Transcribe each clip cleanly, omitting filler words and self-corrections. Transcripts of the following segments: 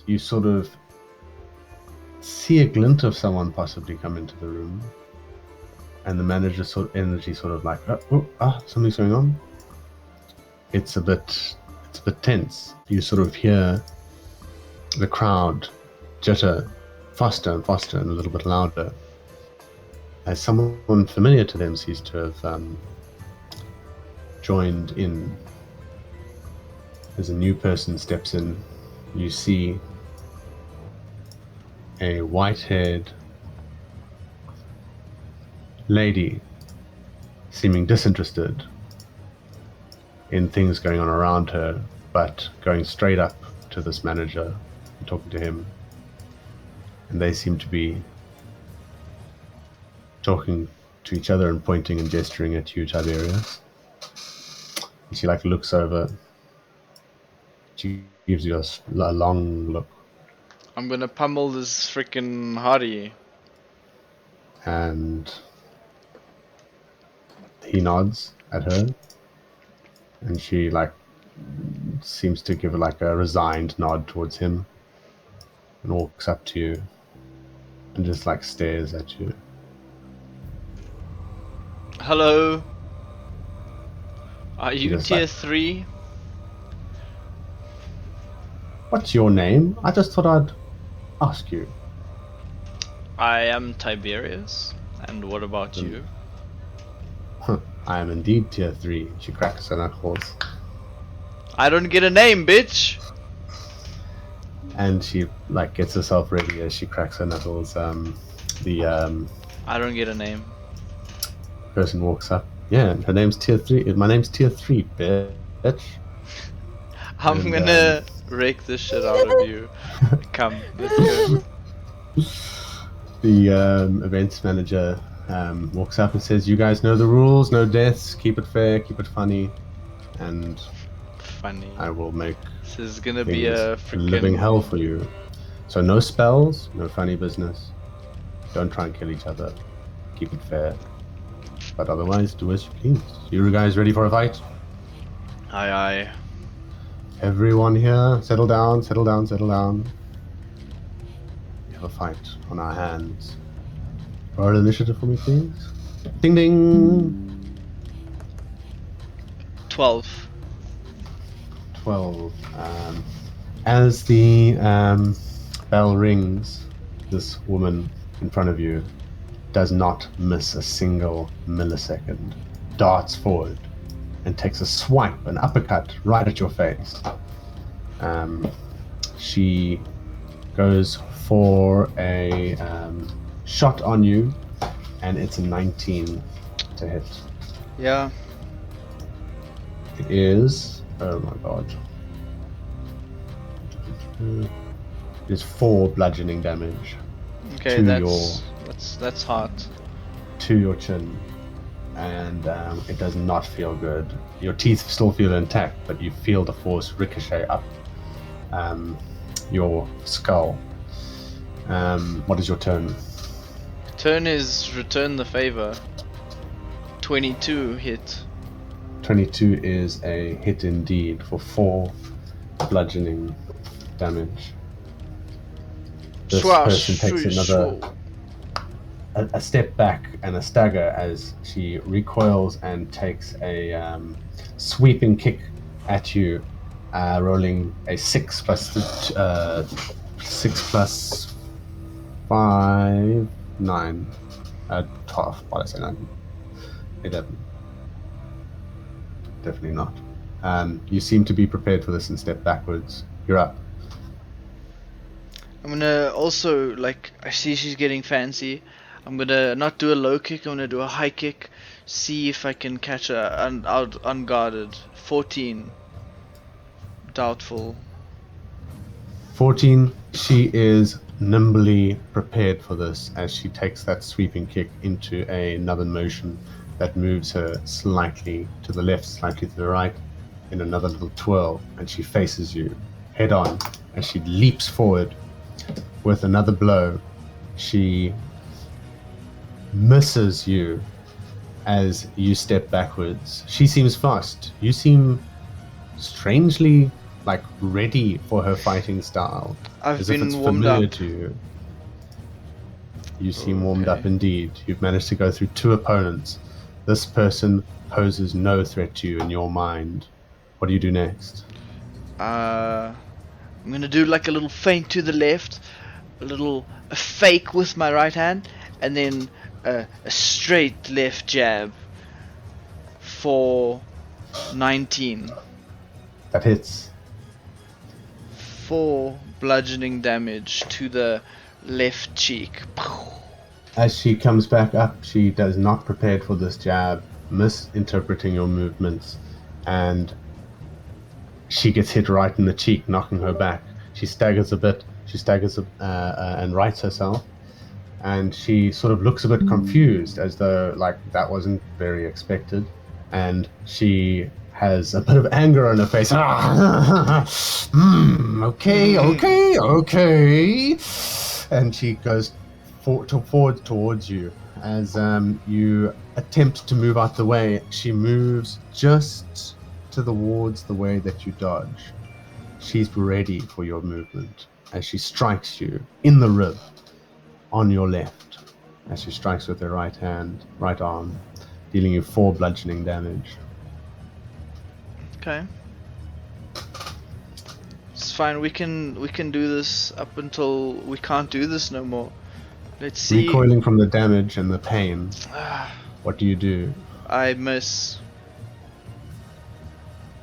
you sort of see a glint of someone possibly come into the room, and the manager's energy sort of like, something's going on. It's a bit tense. You sort of hear the crowd jitter faster and faster and a little bit louder as someone familiar to them seems to have joined in. As a new person steps in, you see a white-haired lady seeming disinterested in things going on around her, but going straight up to this manager and talking to him. And they seem to be talking to each other and pointing and gesturing at you, Tiberius. And she looks over. She gives you a long look. I'm gonna pummel this freaking hottie. And he nods at her. And she seems to give a resigned nod towards him. And walks up to you. And just stares at you. Hello. Are you tier 3? What's your name? I just thought I'd ask you. I am Tiberius. And what about you? I am indeed tier 3. She cracks her knuckles. I don't get a name, bitch! And she gets herself ready as she cracks her knuckles. I don't get a name. Person walks up. Yeah, her name's tier 3. My name's tier 3, bitch. I'm gonna rake the shit out of you. Come, let's go. The events manager walks up and says, "You guys know the rules. No deaths. Keep it fair. Keep it funny." And funny. I will make this is gonna be a freaking living hell for you. So no spells, no funny business. Don't try and kill each other. Keep it fair. But otherwise, do as you please. You guys ready for a fight? Aye, aye. Everyone here, settle down, settle down, settle down. We have a fight on our hands. Roll initiative for me, please. Ding ding! 12. 12. As the bell rings, this woman in front of you does not miss a single millisecond, darts forward and takes a swipe, an uppercut right at your face. She goes for a shot on you, and it's a 19 to hit. Yeah. It is, oh my god. It is 4 bludgeoning damage. Okay, that's hot. To your chin. And it does not feel good. Your teeth still feel intact, but you feel the force ricochet up your skull. What is your turn? Turn is return the favor. 22 hit. 22 is a hit indeed for 4 bludgeoning damage. This person takes another a step back and a stagger as she recoils and takes a sweeping kick at you, rolling a 6 plus 5, 9, 12. Why did I say 9? 11. Definitely not. You seem to be prepared for this and step backwards. You're up. I'm gonna also, I see she's getting fancy. I'm gonna not do a low kick, I'm gonna do a high kick. See if I can catch her out unguarded. 14. Doubtful. 14. She is nimbly prepared for this as she takes that sweeping kick into another motion that moves her slightly to the left, slightly to the right, in another little twirl, and she faces you head on as she leaps forward with another blow. She misses you as you step backwards. She seems fast. You seem strangely like ready for her fighting style, I've as if been it's warmed familiar up. to you. You seem warmed Okay. up indeed. You've managed to go through 2 opponents. This person poses no threat to you in your mind. What do you do next? I'm gonna do like a little feint to the left, a fake with my right hand, and then a straight left jab for 19. That hits. 4 bludgeoning damage to the left cheek. As she comes back up, she does not prepared for this jab, misinterpreting your movements, and she gets hit right in the cheek, knocking her back. She staggers a bit. She staggers and rights herself, and she sort of looks a bit confused, as though like that wasn't very expected. And she has a bit of anger on her face. Okay. And she goes forward towards you. As you attempt to move out the way, she moves just towards the way that you dodge. She's ready for your movement as she strikes you in the rib on your left, as she strikes with her right arm, dealing you 4 bludgeoning damage. Okay. It's fine. We can do this up until we can't do this no more. Let's see. Recoiling from the damage and the pain, what do you do? I miss.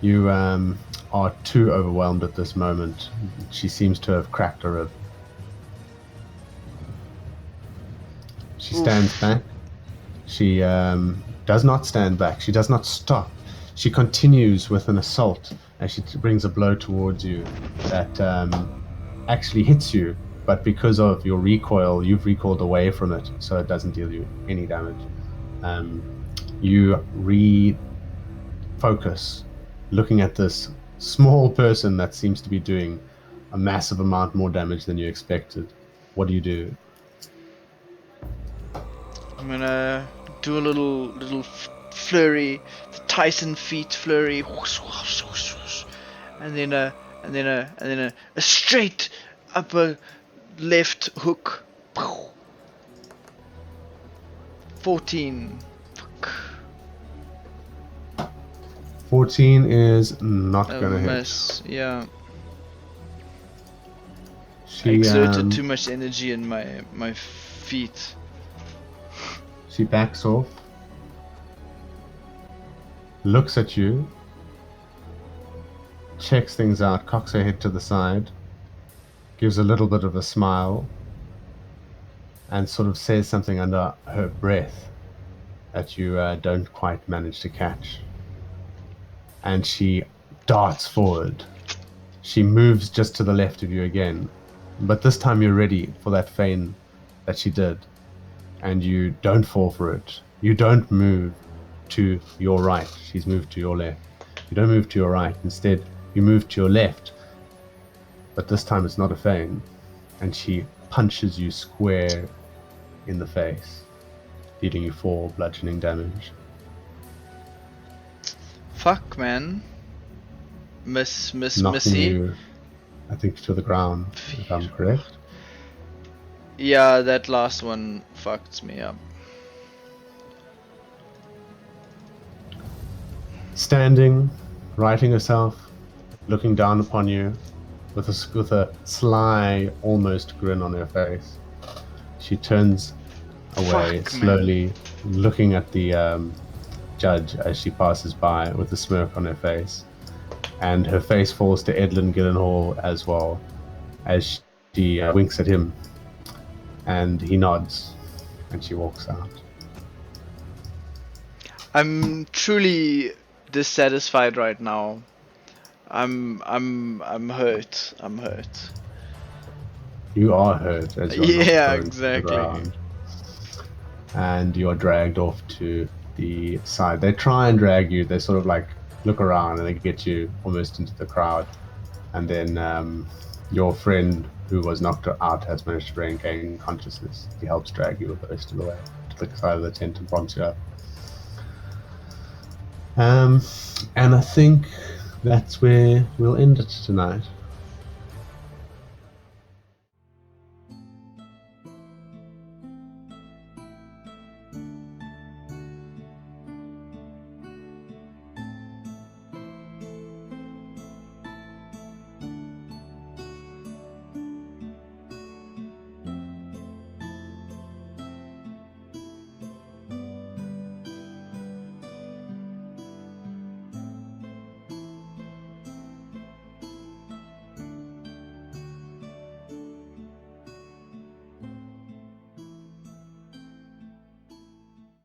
You are too overwhelmed at this moment. She seems to have cracked a rib. She stands back. She does not stand back. She does not stop. She continues with an assault as she brings a blow towards you that actually hits you, but because of your recoil, you've recoiled away from it, so it doesn't deal you any damage. You refocus, looking at this small person that seems to be doing a massive amount more damage than you expected. What do you do? I'm gonna do a little flurry, the Tyson feet flurry, and then a straight upper left hook. 14. Fuck. 14 is not gonna hit. Miss. Yeah. I She exerted too much energy in my feet. she backs off, looks at you, checks things out, cocks her head to the side, gives a little bit of a smile, and sort of says something under her breath that you don't quite manage to catch. And she darts forward. She moves just to the left of you again, but this time you're ready for that feint that she did, and you don't fall for it. You don't move to your right. She's moved to your left. You don't move to your right. Instead, you move to your left, but this time it's not a feint, and she punches you square in the face, dealing you 4 bludgeoning damage. Fuck, man. Miss Knocking Missy. you, I think, to the ground, if I'm correct. Yeah, that last one fucked me up. Standing, righting herself, looking down upon you, with a sly, almost grin on her face. She turns away, Fuck, slowly looking at the judge as she passes by with a smirk on her face. And her face falls to Edlin Gillenhall as well, as she winks at him. And he nods, and she walks out. I'm truly dissatisfied right now. I'm hurt. I'm hurt. You are hurt as you're Yeah, knocked prone to the exactly. ground. And you're dragged off to the side. They try and drag you. They sort of like look around and they get you almost into the crowd. And then your friend who was knocked out has managed to regain consciousness. He helps drag you the rest of the way to the side of the tent and prompts you up. And I think that's where we'll end it tonight.